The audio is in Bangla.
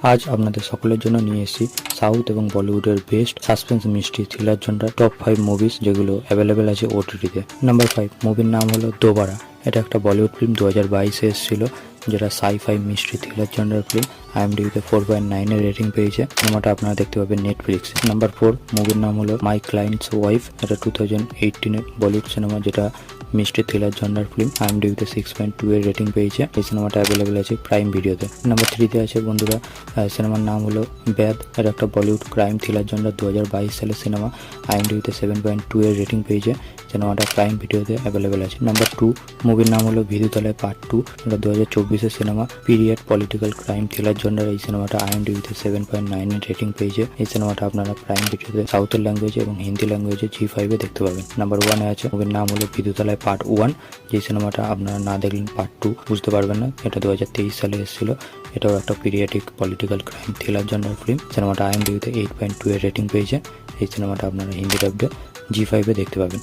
আজ আপনাদের সকলের জন্য নিয়ে এসেছি সাউথ এবং বলিউডের বেস্ট সাসপেন্স মিস্ট্রি থ্রিলার জনরার টপ 5 মুভিজ যেগুলো অ্যাভেলেবেল আছে ওটিটিতে। নাম্বার 5 মুভির নাম হলো দোবারা। এটা একটা বলিউড ফিল্ম 2022-এ এসেছিল, যেটা সাই-ফাই মিস্ট্রি থ্রিলার জনরার ফিল্ম। IMDb-তে 4.9 এর রেটিং পেয়েছে। সিনেমাটা আপনারা দেখতে পাবেন নেটফ্লিক্সে। নাম্বার 4 মুভির নাম হলো মাই ক্লায়েন্টস ওয়াইফ। এটা 2018-এর বলিউড সিনেমা, যেটা মিস্ট্রি থ্রিলার জনরার ফিল্ম। IMDb-তে 6.2 এর রেটিং পেয়েছে। এই সিনেমাটা অ্যাভেলেবেল আছে প্রাইম ভিডিওতে। নাম্বার 3-তে আছে বন্ধুরা সিনেমার নাম হলো ব্যাদ। এটা একটা বলিউড ক্রাইম থ্রিলার জনরার 2022 সালের সিনেমা। IMDb-তে 7.2 এর রেটিং পেয়েছে। সিনেমাটা প্রাইম ভিডিওতে অ্যাভেলেবেল আছে। নাম্বার 2 মুভির নাম হলো ভিদুতলায় পার্ট 2। এটা 2024-এর cinema, period political crime thriller জনরার এই সিনেমাটা। IMDb-তে 7.9 এর রেটিং পেয়েছে। এই সিনেমাটা আপনারা প্রাইম ভিডিওতে সাউথের ল্যাঙ্গুয়েজে এবং হিন্দি ল্যাঙ্গুয়েজে G5-এ দেখতে পাবেন। নাম্বার 1-এ আছে মুভির নাম হলো ভিদুতলায় পার্ট 1। যে সিনেমাটা আপনারা না দেখলেন পার্ট 2 বুঝতে পারবেন না। এটা 2023 সালে এসেছিল। এটাও একটা পিরিয়ডিক পলিটিক্যাল ক্রাইম থ্রিলার জনরার ফিল্ম। সিনেমাটা IMDb-তে 8.2 এর রেটিং পেয়েছে। এই সিনেমাটা আপনারা হিন্দি ডাবডে G5-এ দেখতে পাবেন।